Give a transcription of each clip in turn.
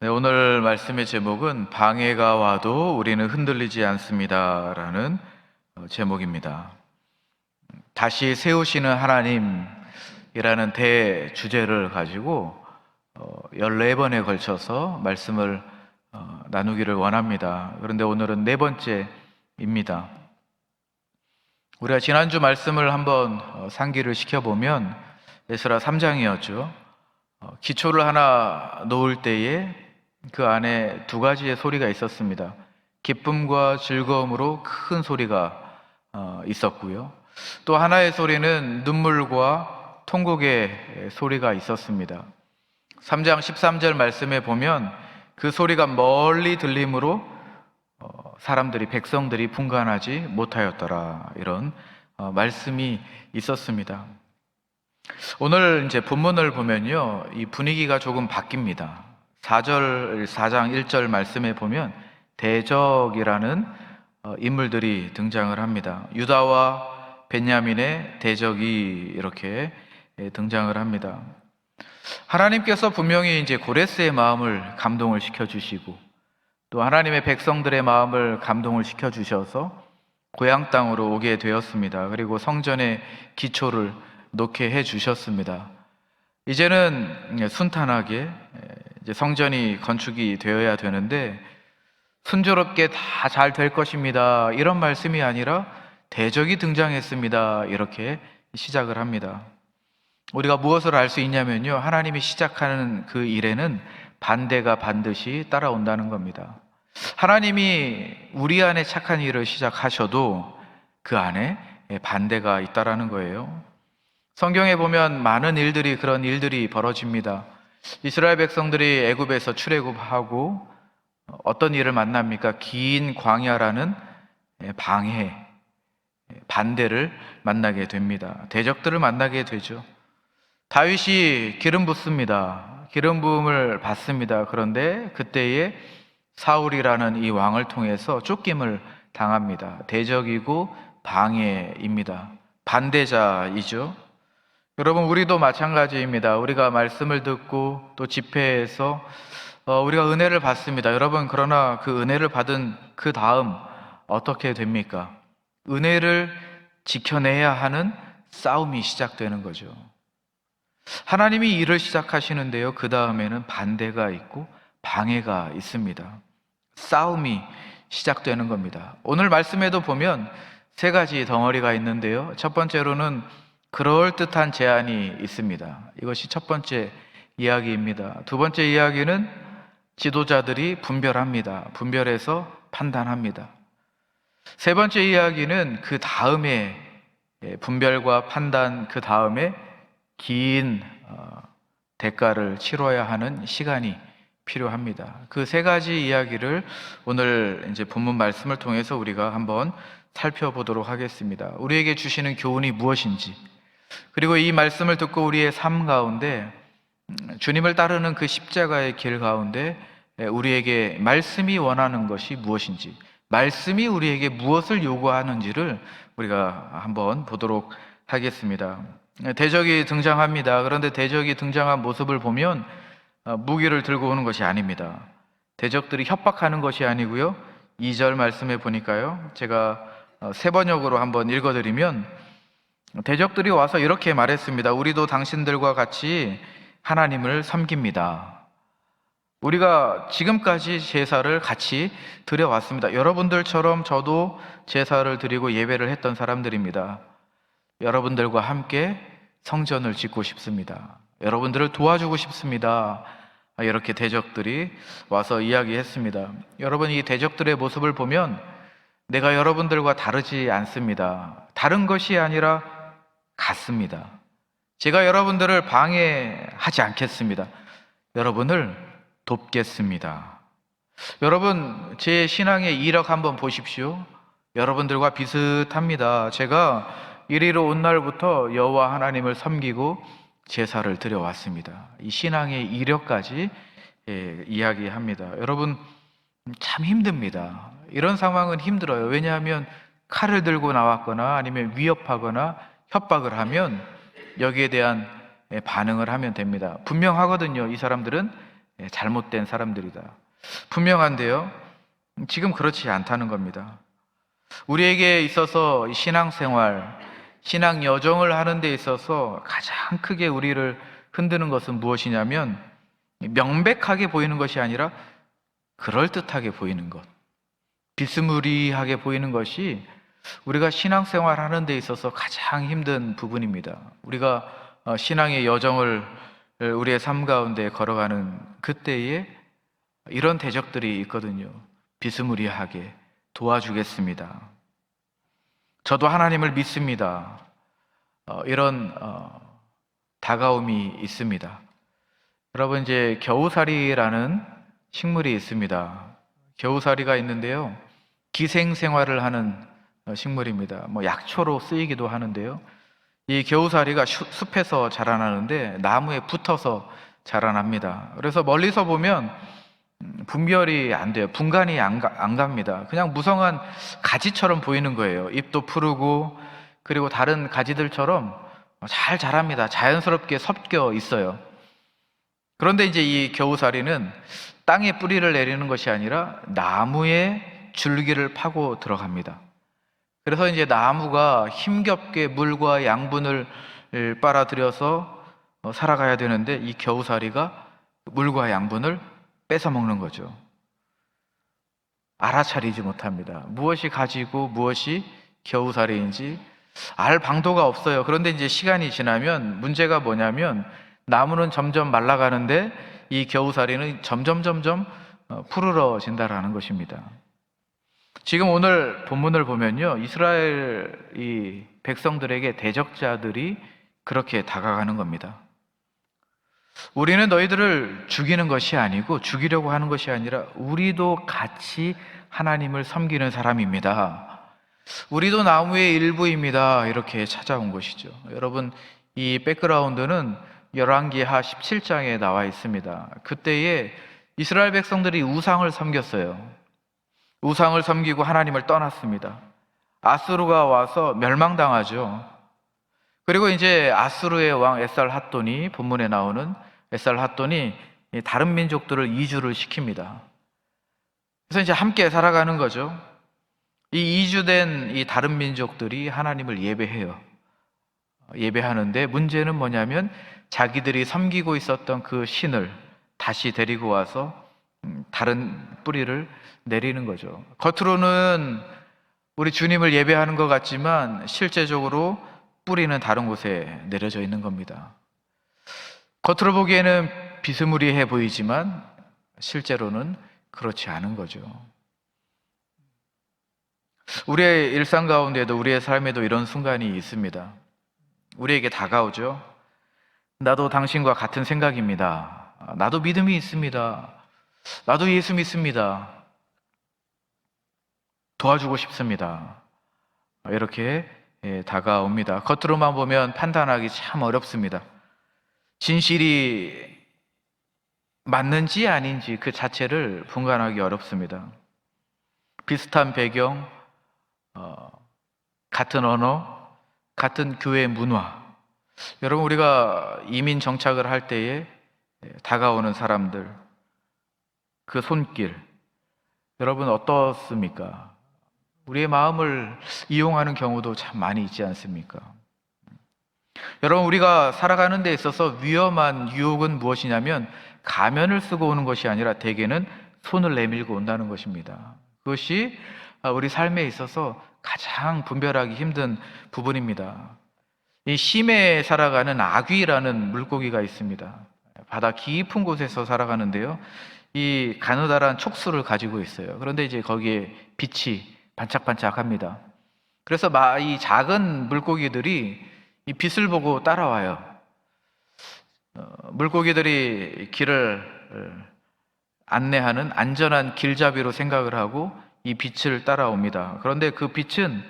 네, 오늘 말씀의 제목은 방해가 와도 우리는 흔들리지 않습니다라는 제목입니다. 다시 세우시는 하나님이라는 대주제를 가지고 14번에 걸쳐서 말씀을 나누기를 원합니다. 그런데 오늘은 네 번째입니다. 우리가 지난주 말씀을 한번 상기를 시켜보면 에스라 3장이었죠. 기초를 하나 놓을 때에 그 안에 두 가지의 소리가 있었습니다. 기쁨과 즐거움으로 큰 소리가 있었고요. 또 하나의 소리는 눈물과 통곡의 소리가 있었습니다. 3장 13절 말씀에 보면 그 소리가 멀리 들림으로 사람들이, 백성들이 분간하지 못하였더라, 이런 말씀이 있었습니다. 오늘 이제 본문을 보면요, 이 분위기가 조금 바뀝니다. 4장 1절 말씀에 보면 대적이라는 인물들이 등장을 합니다. 유다와 벤야민의 대적이 이렇게 등장을 합니다. 하나님께서 분명히 이제 고레스의 마음을 감동을 시켜주시고 또 하나님의 백성들의 마음을 감동을 시켜주셔서 고향 땅으로 오게 되었습니다. 그리고 성전의 기초를 놓게 해주셨습니다. 이제는 순탄하게 이제 성전이 건축이 되어야 되는데 순조롭게 다 잘 될 것입니다, 이런 말씀이 아니라 대적이 등장했습니다, 이렇게 시작을 합니다. 우리가 무엇을 알 수 있냐면요, 하나님이 시작하는 그 일에는 반대가 반드시 따라온다는 겁니다. 하나님이 우리 안에 착한 일을 시작하셔도 그 안에 반대가 있다라는 거예요. 성경에 보면 많은 일들이, 그런 일들이 벌어집니다. 이스라엘 백성들이 애굽에서 출애굽하고 어떤 일을 만납니까? 긴 광야라는 방해, 반대를 만나게 됩니다. 대적들을 만나게 되죠. 다윗이 기름 붓습니다. 기름 부음을 받습니다. 그런데 그때에 사울이라는 이 왕을 통해서 쫓김을 당합니다. 대적이고 방해입니다. 반대자이죠. 여러분, 우리도 마찬가지입니다. 우리가 말씀을 듣고 또 집회에서 우리가 은혜를 받습니다. 여러분, 그러나 그 은혜를 받은 그 다음 어떻게 됩니까? 은혜를 지켜내야 하는 싸움이 시작되는 거죠. 하나님이 일을 시작하시는데요, 그 다음에는 반대가 있고 방해가 있습니다. 싸움이 시작되는 겁니다. 오늘 말씀에도 보면 세 가지 덩어리가 있는데요, 첫 번째로는 그럴듯한 제안이 있습니다. 이것이 첫 번째 이야기입니다. 두 번째 이야기는 지도자들이 분별합니다. 분별해서 판단합니다. 세 번째 이야기는 그 다음에, 분별과 판단 그 다음에 긴 대가를 치러야 하는 시간이 필요합니다. 그 세 가지 이야기를 오늘 이제 본문 말씀을 통해서 우리가 한번 살펴보도록 하겠습니다. 우리에게 주시는 교훈이 무엇인지, 그리고 이 말씀을 듣고 우리의 삶 가운데 주님을 따르는 그 십자가의 길 가운데 우리에게 말씀이 원하는 것이 무엇인지, 말씀이 우리에게 무엇을 요구하는지를 우리가 한번 보도록 하겠습니다. 대적이 등장합니다. 그런데 대적이 등장한 모습을 보면 무기를 들고 오는 것이 아닙니다. 대적들이 협박하는 것이 아니고요, 2절 말씀에 보니까요, 제가 세 번역으로 한번 읽어드리면 대적들이 와서 이렇게 말했습니다. 우리도 당신들과 같이 하나님을 섬깁니다. 우리가 지금까지 제사를 같이 드려왔습니다. 여러분들처럼 저도 제사를 드리고 예배를 했던 사람들입니다. 여러분들과 함께 성전을 짓고 싶습니다. 여러분들을 도와주고 싶습니다. 이렇게 대적들이 와서 이야기했습니다. 여러분, 이 대적들의 모습을 보면 내가 여러분들과 다르지 않습니다. 다른 것이 아니라 같습니다. 제가 여러분들을 방해하지 않겠습니다. 여러분을 돕겠습니다. 여러분, 제 신앙의 이력 한번 보십시오. 여러분들과 비슷합니다. 제가 이리로 온 날부터 여호와 하나님을 섬기고 제사를 드려왔습니다. 이 신앙의 이력까지 이야기합니다. 여러분, 참 힘듭니다. 이런 상황은 힘들어요. 왜냐하면 칼을 들고 나왔거나 아니면 위협하거나 협박을 하면 여기에 대한 반응을 하면 됩니다. 분명하거든요. 이 사람들은 잘못된 사람들이다. 분명한데요. 지금 그렇지 않다는 겁니다. 우리에게 있어서 신앙생활, 신앙 여정을 하는 데 있어서 가장 크게 우리를 흔드는 것은 무엇이냐면 명백하게 보이는 것이 아니라 그럴듯하게 보이는 것, 비스무리하게 보이는 것이 우리가 신앙생활 하는 데 있어서 가장 힘든 부분입니다. 우리가 신앙의 여정을 우리의 삶 가운데 걸어가는 그때에 이런 대적들이 있거든요. 비스무리하게 도와주겠습니다. 저도 하나님을 믿습니다. 이런 다가옴이 있습니다. 여러분, 이제 겨우살이라는 식물이 있습니다. 겨우살이가 있는데요. 기생생활을 하는 식물입니다. 약초로 쓰이기도 하는데요. 이 겨우살이가 숲에서 자라나는데 나무에 붙어서 자라납니다. 그래서 멀리서 보면 분별이 안 돼요. 분간이 안 갑니다. 그냥 무성한 가지처럼 보이는 거예요. 잎도 푸르고 그리고 다른 가지들처럼 잘 자랍니다. 자연스럽게 섞여 있어요. 그런데 이제 이 겨우살이는 땅에 뿌리를 내리는 것이 아니라 나무에 줄기를 파고 들어갑니다. 그래서 이제 나무가 힘겹게 물과 양분을 빨아들여서 살아가야 되는데 이 겨우살이가 물과 양분을 뺏어 먹는 거죠. 알아차리지 못합니다. 무엇이 가지고 무엇이 겨우살이인지 알 방도가 없어요. 그런데 이제 시간이 지나면 문제가 뭐냐면 나무는 점점 말라가는데 이 겨우살이는 점점 푸르러진다라는 것입니다. 지금 오늘 본문을 보면요, 이스라엘 이 백성들에게 대적자들이 그렇게 다가가는 겁니다. 우리는 너희들을 죽이는 것이 아니고 죽이려고 하는 것이 아니라 우리도 같이 하나님을 섬기는 사람입니다. 우리도 나무의 일부입니다. 이렇게 찾아온 것이죠. 여러분, 이 백그라운드는 열왕기하 17장에 나와 있습니다. 그때에 이스라엘 백성들이 우상을 섬겼어요. 우상을 섬기고 하나님을 떠났습니다. 아수르가 와서 멸망당하죠. 그리고 이제 아수르의 왕 에살핫돈이, 본문에 나오는 에살핫돈이 다른 민족들을 이주를 시킵니다. 그래서 이제 함께 살아가는 거죠. 이 이주된 이 다른 민족들이 하나님을 예배해요. 예배하는데 문제는 뭐냐면 자기들이 섬기고 있었던 그 신을 다시 데리고 와서 다른 뿌리를 내리는 거죠. 겉으로는 우리 주님을 예배하는 것 같지만 실제적으로 뿌리는 다른 곳에 내려져 있는 겁니다. 겉으로 보기에는 비스무리해 보이지만 실제로는 그렇지 않은 거죠. 우리의 일상 가운데도 우리의 삶에도 이런 순간이 있습니다. 우리에게 다가오죠. 나도 당신과 같은 생각입니다. 나도 믿음이 있습니다. 나도 예수 믿습니다. 도와주고 싶습니다. 이렇게 다가옵니다. 겉으로만 보면 판단하기 참 어렵습니다. 진실이 맞는지 아닌지 그 자체를 분간하기 어렵습니다. 비슷한 배경, 같은 언어, 같은 교회 문화. 여러분, 우리가 이민 정착을 할 때에 다가오는 사람들, 그 손길, 여러분 어떻습니까? 우리의 마음을 이용하는 경우도 참 많이 있지 않습니까? 여러분, 우리가 살아가는 데 있어서 위험한 유혹은 무엇이냐면 가면을 쓰고 오는 것이 아니라 대개는 손을 내밀고 온다는 것입니다. 그것이 우리 삶에 있어서 가장 분별하기 힘든 부분입니다. 이 심해에 살아가는 아귀라는 물고기가 있습니다. 바다 깊은 곳에서 살아가는데요, 이 가느다란 촉수를 가지고 있어요. 그런데 이제 거기에 빛이 반짝반짝합니다. 그래서 이 작은 물고기들이 이 빛을 보고 따라와요. 물고기들이 길을 안내하는 안전한 길잡이로 생각을 하고 이 빛을 따라옵니다. 그런데 그 빛은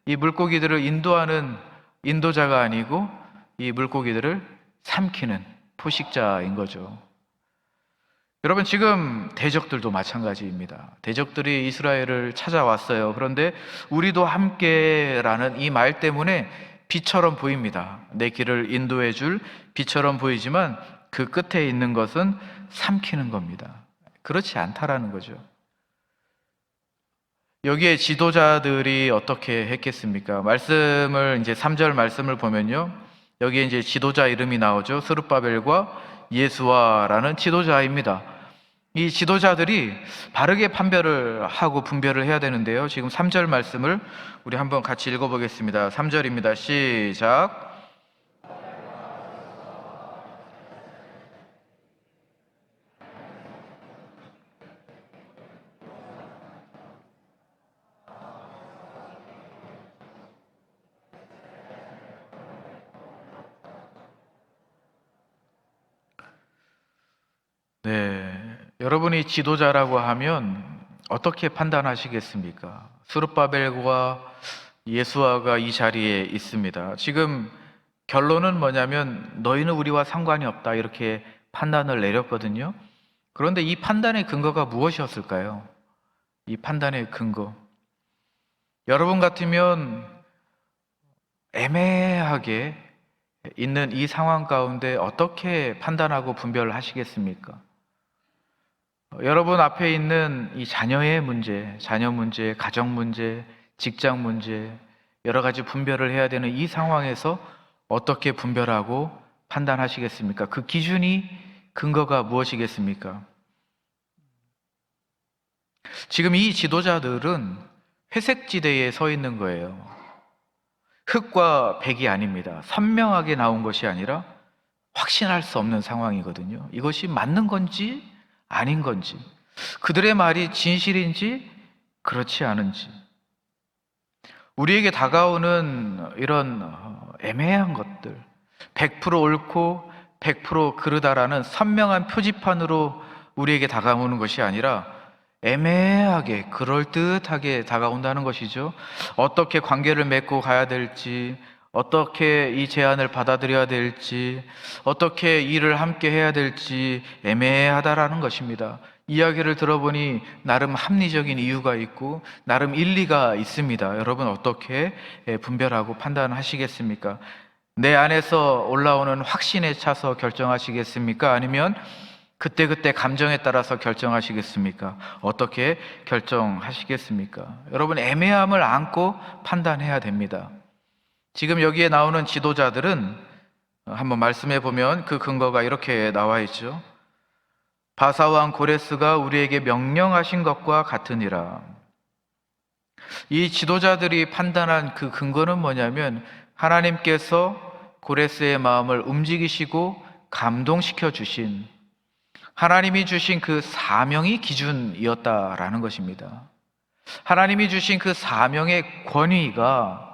이 물고기들을 인도하는 인도자가 아니고 이 물고기들을 삼키는 포식자인 거죠. 여러분, 지금 대적들도 마찬가지입니다. 대적들이 이스라엘을 찾아왔어요. 그런데 우리도 함께라는 이 말 때문에 빛처럼 보입니다. 내 길을 인도해 줄 빛처럼 보이지만 그 끝에 있는 것은 삼키는 겁니다. 그렇지 않다라는 거죠. 여기에 지도자들이 어떻게 했겠습니까? 말씀을 이제 3절 말씀을 보면요. 여기에 이제 지도자 이름이 나오죠. 스룹바벨과 예수아라는 지도자입니다. 이 지도자들이 바르게 판별을 하고 분별을 해야 되는데요. 지금 3절 말씀을 우리 한번 같이 읽어보겠습니다. 3절입니다. 시작. 네, 여러분이 지도자라고 하면 어떻게 판단하시겠습니까? 스룹바벨과 예수아가 이 자리에 있습니다. 지금 결론은 뭐냐면 너희는 우리와 상관이 없다 이렇게 판단을 내렸거든요. 그런데 이 판단의 근거가 무엇이었을까요? 이 판단의 근거. 여러분 같으면 애매하게 있는 이 상황 가운데 어떻게 판단하고 분별하시겠습니까? 여러분 앞에 있는 이 자녀의 문제, 자녀 문제, 가정 문제, 직장 문제, 여러 가지 분별을 해야 되는 이 상황에서 어떻게 분별하고 판단하시겠습니까? 그 기준이 근거가 무엇이겠습니까? 지금 이 지도자들은 회색 지대에 서 있는 거예요. 흑과 백이 아닙니다. 선명하게 나온 것이 아니라 확신할 수 없는 상황이거든요. 이것이 맞는 건지 아닌 건지, 그들의 말이 진실인지 그렇지 않은지, 우리에게 다가오는 이런 애매한 것들, 100% 옳고 100% 그르다라는 선명한 표지판으로 우리에게 다가오는 것이 아니라 애매하게 그럴듯하게 다가온다는 것이죠. 어떻게 관계를 맺고 가야 될지, 어떻게 이 제안을 받아들여야 될지, 어떻게 일을 함께 해야 될지 애매하다라는 것입니다. 이야기를 들어보니 나름 합리적인 이유가 있고 나름 일리가 있습니다. 여러분 어떻게 분별하고 판단하시겠습니까? 내 안에서 올라오는 확신에 차서 결정하시겠습니까? 아니면 그때그때 감정에 따라서 결정하시겠습니까? 어떻게 결정하시겠습니까? 여러분 애매함을 안고 판단해야 됩니다. 지금 여기에 나오는 지도자들은 한번 말씀해 보면 그 근거가 이렇게 나와 있죠. 바사왕 고레스가 우리에게 명령하신 것과 같으니라. 이 지도자들이 판단한 그 근거는 뭐냐면 하나님께서 고레스의 마음을 움직이시고 감동시켜 주신, 하나님이 주신 그 사명이 기준이었다라는 것입니다. 하나님이 주신 그 사명의 권위가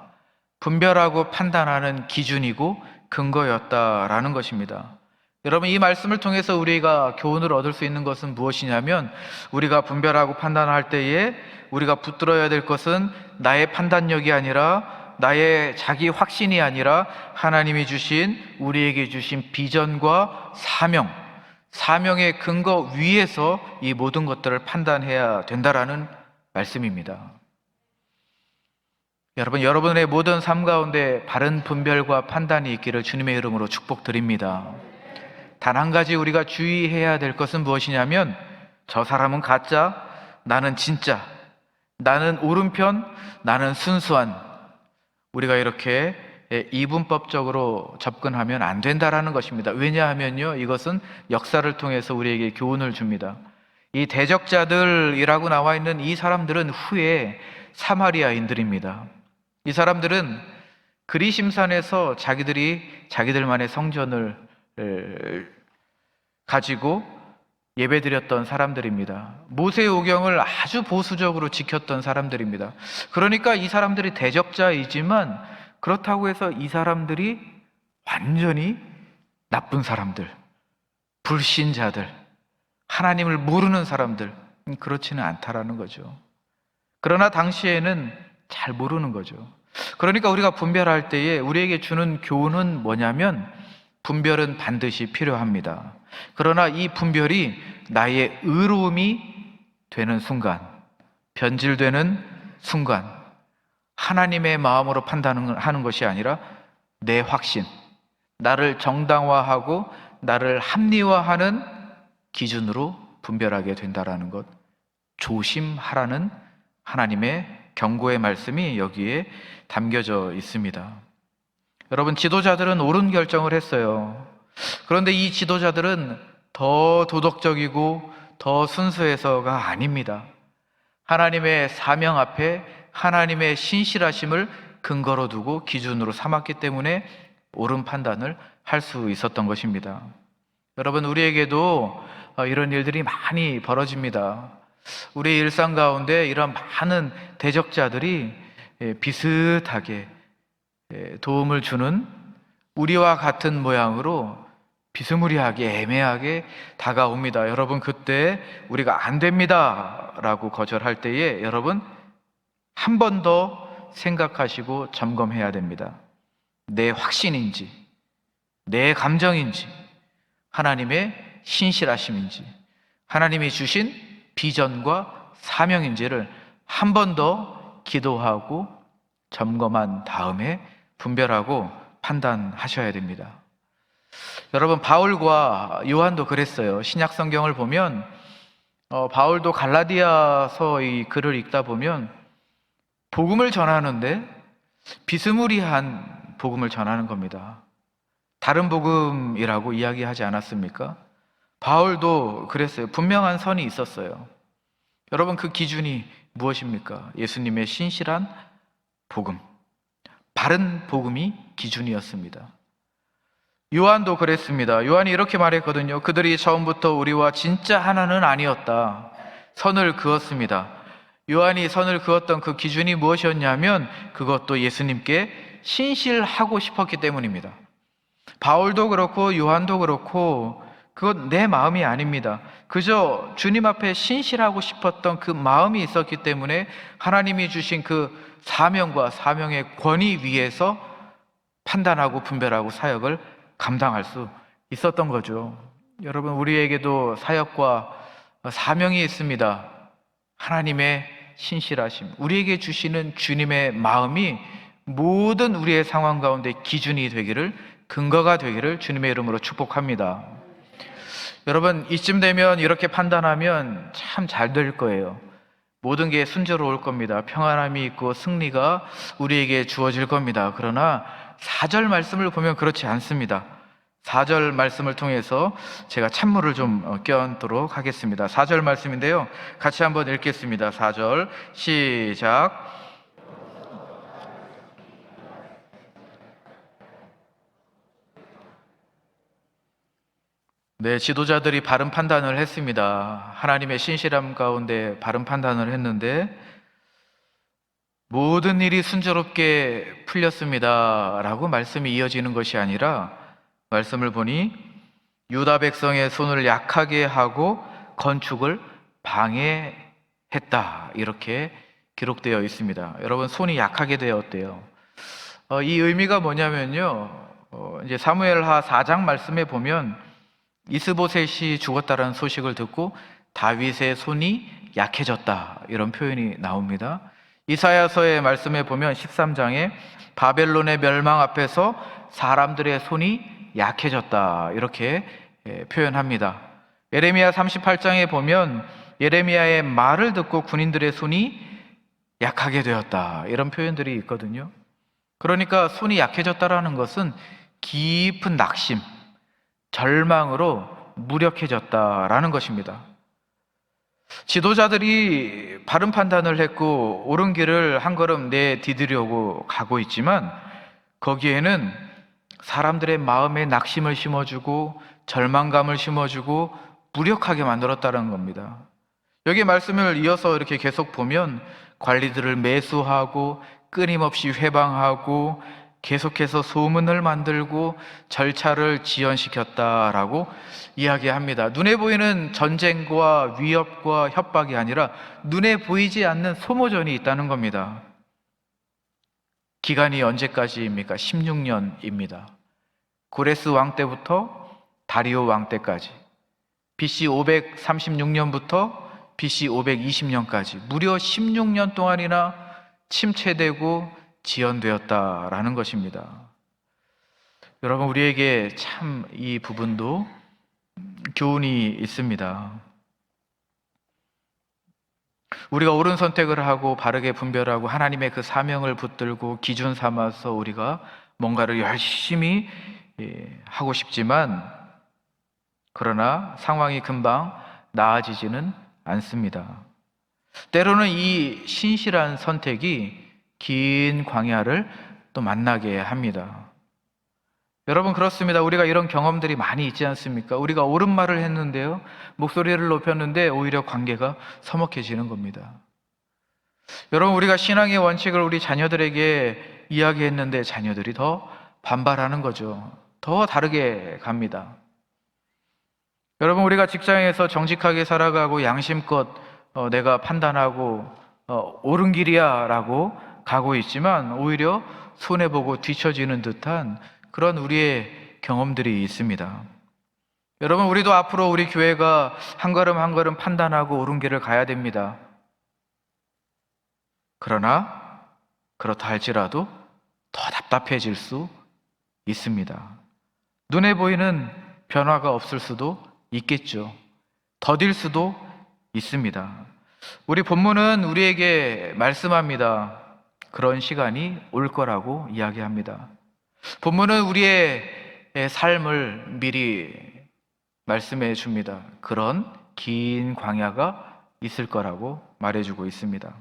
분별하고 판단하는 기준이고 근거였다라는 것입니다. 여러분 이 말씀을 통해서 우리가 교훈을 얻을 수 있는 것은 무엇이냐면, 우리가 분별하고 판단할 때에 우리가 붙들어야 될 것은 나의 판단력이 아니라, 나의 자기 확신이 아니라 하나님이 주신, 우리에게 주신 비전과 사명의 근거 위에서 이 모든 것들을 판단해야 된다라는 말씀입니다. 여러분, 여러분의 모든 삶 가운데 바른 분별과 판단이 있기를 주님의 이름으로 축복드립니다. 단 한 가지 우리가 주의해야 될 것은 무엇이냐면, 저 사람은 가짜, 나는 진짜, 나는 오른편, 나는 순수한, 우리가 이렇게 이분법적으로 접근하면 안 된다라는 것입니다. 왜냐하면요, 이것은 역사를 통해서 우리에게 교훈을 줍니다. 이 대적자들이라고 나와 있는 이 사람들은 후에 사마리아인들입니다. 이 사람들은 그리심산에서 자기들만의 성전을 가지고 예배드렸던 사람들입니다. 모세오경을 아주 보수적으로 지켰던 사람들입니다. 그러니까 이 사람들이 대적자이지만 그렇다고 해서 이 사람들이 완전히 나쁜 사람들, 불신자들, 하나님을 모르는 사람들, 그렇지는 않다라는 거죠. 그러나 당시에는 잘 모르는 거죠. 그러니까 우리가 분별할 때에 우리에게 주는 교훈은 뭐냐면, 분별은 반드시 필요합니다. 그러나 이 분별이 나의 의로움이 되는 순간, 변질되는 순간, 하나님의 마음으로 판단하는 것이 아니라 내 확신, 나를 정당화하고 나를 합리화하는 기준으로 분별하게 된다라는 것, 조심하라는 하나님의 경고의 말씀이 여기에 담겨져 있습니다. 여러분, 지도자들은 옳은 결정을 했어요. 그런데 이 지도자들은 더 도덕적이고 더 순수해서가 아닙니다. 하나님의 사명 앞에 하나님의 신실하심을 근거로 두고 기준으로 삼았기 때문에 옳은 판단을 할 수 있었던 것입니다. 여러분, 우리에게도 이런 일들이 많이 벌어집니다. 우리 일상 가운데 이런 많은 대적자들이 비슷하게 도움을 주는, 우리와 같은 모양으로 비스무리하게 애매하게 다가옵니다. 여러분, 그때 우리가 안 됩니다 라고 거절할 때에 여러분, 한 번 더 생각하시고 점검해야 됩니다. 내 확신인지, 내 감정인지, 하나님의 신실하심인지, 하나님이 주신 비전과 사명인지를 한 번 더 기도하고 점검한 다음에 분별하고 판단하셔야 됩니다. 여러분, 바울과 요한도 그랬어요. 신약 성경을 보면 바울도 갈라디아서 이 글을 읽다 보면 복음을 전하는데 비스무리한 복음을 전하는 겁니다. 다른 복음이라고 이야기하지 않았습니까? 바울도 그랬어요. 분명한 선이 있었어요. 여러분, 그 기준이 무엇입니까? 예수님의 신실한 복음, 바른 복음이 기준이었습니다. 요한도 그랬습니다. 요한이 이렇게 말했거든요. 그들이 처음부터 우리와 진짜 하나는 아니었다. 선을 그었습니다. 요한이 선을 그었던 그 기준이 무엇이었냐면 그것도 예수님께 신실하고 싶었기 때문입니다. 바울도 그렇고 요한도 그렇고 그건 내 마음이 아닙니다. 그저 주님 앞에 신실하고 싶었던 그 마음이 있었기 때문에 하나님이 주신 그 사명과 사명의 권위 위에서 판단하고 분별하고 사역을 감당할 수 있었던 거죠. 여러분, 우리에게도 사역과 사명이 있습니다. 하나님의 신실하심, 우리에게 주시는 주님의 마음이 모든 우리의 상황 가운데 기준이 되기를, 근거가 되기를 주님의 이름으로 축복합니다. 여러분, 이쯤 되면 이렇게 판단하면 참 잘 될 거예요. 모든 게 순조로울 겁니다. 평안함이 있고 승리가 우리에게 주어질 겁니다. 그러나 4절 말씀을 보면 그렇지 않습니다. 4절 말씀을 통해서 제가 찬물을 좀 껴안도록 하겠습니다. 4절 말씀인데요, 같이 한번 읽겠습니다. 4절 시작. 네, 지도자들이 바른 판단을 했습니다. 하나님의 신실함 가운데 바른 판단을 했는데 모든 일이 순조롭게 풀렸습니다 라고 말씀이 이어지는 것이 아니라, 말씀을 보니 유다 백성의 손을 약하게 하고 건축을 방해했다, 이렇게 기록되어 있습니다. 여러분, 손이 약하게 되었대요. 이 의미가 뭐냐면요, 이제 사무엘하 4장 말씀에 보면 이스보셋이 죽었다라는 소식을 듣고 다윗의 손이 약해졌다, 이런 표현이 나옵니다. 이사야서의 말씀에 보면 13장에 바벨론의 멸망 앞에서 사람들의 손이 약해졌다, 이렇게 표현합니다. 예레미야 38장에 보면 예레미야의 말을 듣고 군인들의 손이 약하게 되었다, 이런 표현들이 있거든요. 그러니까 손이 약해졌다라는 것은 깊은 낙심, 절망으로 무력해졌다라는 것입니다. 지도자들이 바른 판단을 했고 옳은 길을 한 걸음 내디디려고 가고 있지만 거기에는 사람들의 마음에 낙심을 심어주고 절망감을 심어주고 무력하게 만들었다는 겁니다. 여기 말씀을 이어서 이렇게 계속 보면 관리들을 매수하고 끊임없이 회방하고 계속해서 소문을 만들고 절차를 지연시켰다라고 이야기합니다. 눈에 보이는 전쟁과 위협과 협박이 아니라 눈에 보이지 않는 소모전이 있다는 겁니다. 기간이 언제까지입니까? 16년입니다. 고레스 왕 때부터 다리오 왕 때까지, BC 536년부터 BC 520년까지 무려 16년 동안이나 침체되고 지연되었다라는 것입니다. 여러분, 우리에게 참 이 부분도 교훈이 있습니다. 우리가 옳은 선택을 하고 바르게 분별하고 하나님의 그 사명을 붙들고 기준 삼아서 우리가 뭔가를 열심히 하고 싶지만, 그러나 상황이 금방 나아지지는 않습니다. 때로는 이 신실한 선택이 긴 광야를 또 만나게 합니다. 여러분, 그렇습니다. 우리가 이런 경험들이 많이 있지 않습니까? 우리가 옳은 말을 했는데요, 목소리를 높였는데 오히려 관계가 서먹해지는 겁니다. 여러분, 우리가 신앙의 원칙을 우리 자녀들에게 이야기했는데 자녀들이 더 반발하는 거죠. 더 다르게 갑니다. 여러분, 우리가 직장에서 정직하게 살아가고 양심껏 내가 판단하고 옳은 길이야 라고 가고 있지만 오히려 손해보고 뒤처지는 듯한 그런 우리의 경험들이 있습니다. 여러분, 우리도 앞으로 우리 교회가 한 걸음 한 걸음 판단하고 옳은 길을 가야 됩니다. 그러나 그렇다 할지라도 더 답답해질 수 있습니다. 눈에 보이는 변화가 없을 수도 있겠죠. 더딜 수도 있습니다. 우리 본문은 우리에게 말씀합니다. 그런 시간이 올 거라고 이야기합니다. 본문은 우리의 삶을 미리 말씀해 줍니다. 그런 긴 광야가 있을 거라고 말해주고 있습니다.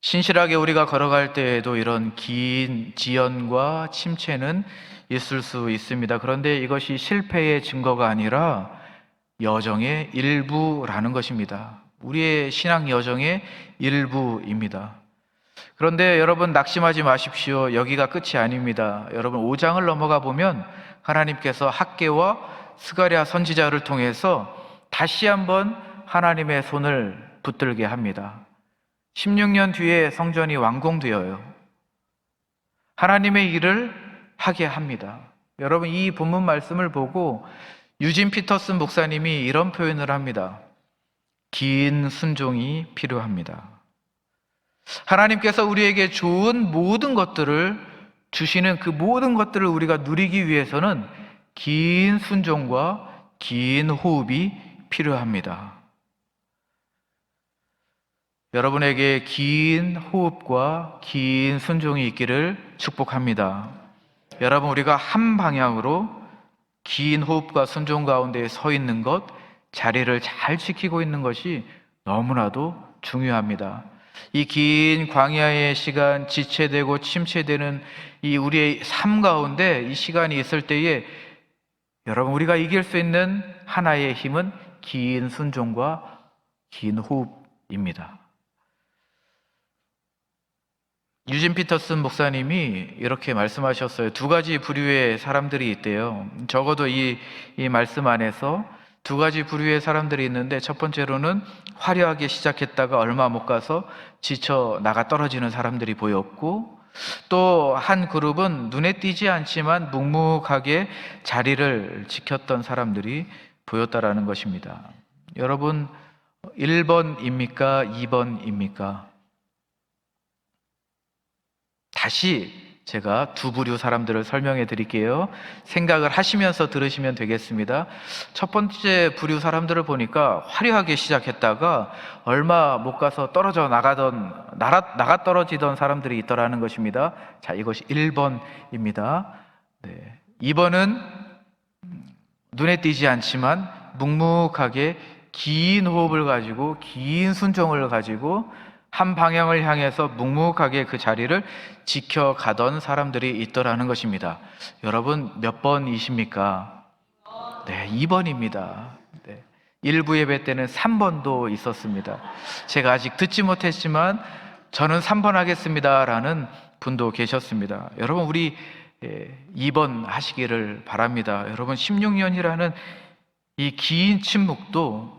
신실하게 우리가 걸어갈 때에도 이런 긴 지연과 침체는 있을 수 있습니다. 그런데 이것이 실패의 증거가 아니라 여정의 일부라는 것입니다. 우리의 신앙 여정의 일부입니다. 그런데 여러분, 낙심하지 마십시오. 여기가 끝이 아닙니다. 여러분, 5장을 넘어가 보면 하나님께서 학개와 스가랴 선지자를 통해서 다시 한번 하나님의 손을 붙들게 합니다. 16년 뒤에 성전이 완공되어요. 하나님의 일을 하게 합니다. 여러분, 이 본문 말씀을 보고 유진 피터슨 목사님이 이런 표현을 합니다. 긴 순종이 필요합니다. 하나님께서 우리에게 좋은 모든 것들을 주시는 그 모든 것들을 우리가 누리기 위해서는 긴 순종과 긴 호흡이 필요합니다. 여러분에게 긴 호흡과 긴 순종이 있기를 축복합니다. 여러분, 우리가 한 방향으로 긴 호흡과 순종 가운데 서 있는 것, 자리를 잘 지키고 있는 것이 너무나도 중요합니다. 이 긴 광야의 시간, 지체되고 침체되는 이 우리의 삶 가운데 이 시간이 있을 때에 여러분, 우리가 이길 수 있는 하나의 힘은 긴 순종과 긴 호흡입니다. 유진 피터슨 목사님이 이렇게 말씀하셨어요. 두 가지 부류의 사람들이 있대요. 적어도 이 말씀 안에서 두 가지 부류의 사람들이 있는데, 첫 번째로는 화려하게 시작했다가 얼마 못 가서 지쳐 나가 떨어지는 사람들이 보였고, 또 한 그룹은 눈에 띄지 않지만 묵묵하게 자리를 지켰던 사람들이 보였다라는 것입니다. 여러분, 1번입니까? 2번입니까? 다시 제가 두 부류 사람들을 설명해 드릴게요. 생각을 하시면서 들으시면 되겠습니다. 첫 번째 부류 사람들을 보니까 화려하게 시작했다가 얼마 못 가서 나가 떨어지던 사람들이 있더라는 것입니다. 자, 이것이 1번입니다. 네. 2번은 눈에 띄지 않지만 묵묵하게 긴 호흡을 가지고 긴 순종을 가지고 한 방향을 향해서 묵묵하게 그 자리를 지켜가던 사람들이 있더라는 것입니다. 여러분, 몇 번이십니까? 네, 2번입니다. 네. 일부 예배 때는 3번도 있었습니다. 제가 아직 듣지 못했지만 저는 3번 하겠습니다 라는 분도 계셨습니다. 여러분, 우리 2번 하시기를 바랍니다. 여러분, 16년이라는 이 긴 침묵도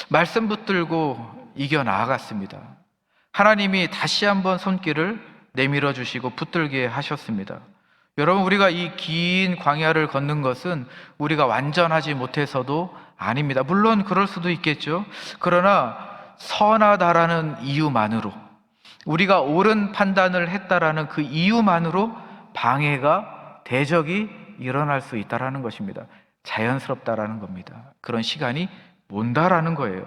말씀 붙들고 이겨 나아갔습니다. 하나님이 다시 한번 손길을 내밀어 주시고 붙들게 하셨습니다. 여러분, 우리가 이 긴 광야를 걷는 것은 우리가 완전하지 못해서도 아닙니다. 물론 그럴 수도 있겠죠. 그러나 선하다라는 이유만으로, 우리가 옳은 판단을 했다라는 그 이유만으로 방해가, 대적이 일어날 수 있다라는 것입니다. 자연스럽다라는 겁니다. 그런 시간이 온다라는 거예요.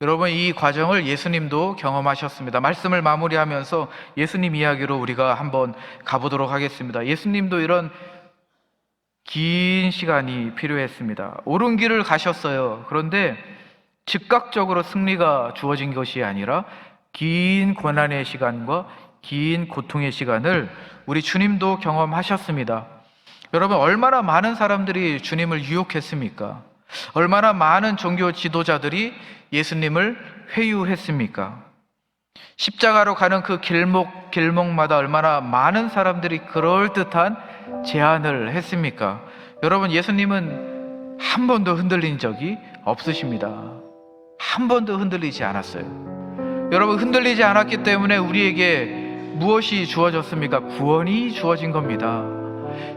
여러분, 이 과정을 예수님도 경험하셨습니다. 말씀을 마무리하면서 예수님 이야기로 우리가 한번 가보도록 하겠습니다. 예수님도 이런 긴 시간이 필요했습니다. 옳은 길을 가셨어요. 그런데 즉각적으로 승리가 주어진 것이 아니라 긴 고난의 시간과 긴 고통의 시간을 우리 주님도 경험하셨습니다. 여러분, 얼마나 많은 사람들이 주님을 유혹했습니까? 얼마나 많은 종교 지도자들이 예수님을 회유했습니까? 십자가로 가는 그 길목마다 얼마나 많은 사람들이 그럴듯한 제안을 했습니까? 여러분, 예수님은 한 번도 흔들린 적이 없으십니다. 한 번도 흔들리지 않았어요. 여러분, 흔들리지 않았기 때문에 우리에게 무엇이 주어졌습니까? 구원이 주어진 겁니다.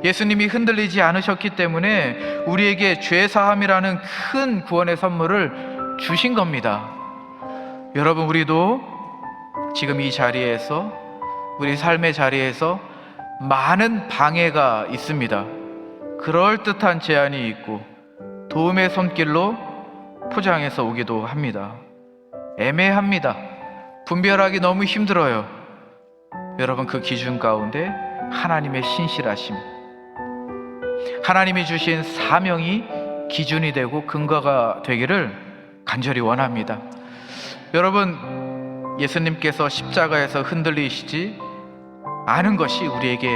예수님이 흔들리지 않으셨기 때문에 우리에게 죄사함이라는 큰 구원의 선물을 주신 겁니다. 여러분, 우리도 지금 이 자리에서, 우리 삶의 자리에서 많은 방해가 있습니다. 그럴듯한 제안이 있고 도움의 손길로 포장해서 오기도 합니다. 애매합니다. 분별하기 너무 힘들어요. 여러분, 그 기준 가운데 하나님의 신실하심, 하나님이 주신 사명이 기준이 되고 근거가 되기를 간절히 원합니다. 여러분, 예수님께서 십자가에서 흔들리시지 않은 것이 우리에게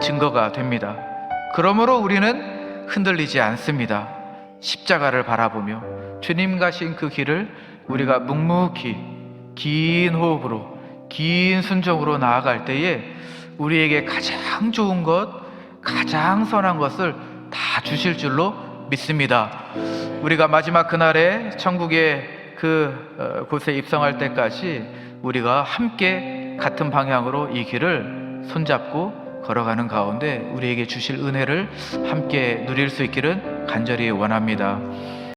증거가 됩니다. 그러므로 우리는 흔들리지 않습니다. 십자가를 바라보며 주님 가신 그 길을 우리가 묵묵히 긴 호흡으로, 긴 순종으로 나아갈 때에 우리에게 가장 좋은 것, 가장 선한 것을 다 주실 줄로 믿습니다. 우리가 마지막 그날에 천국의 곳에 입성할 때까지 우리가 함께 같은 방향으로 이 길을 손잡고 걸어가는 가운데 우리에게 주실 은혜를 함께 누릴 수 있기를 간절히 원합니다.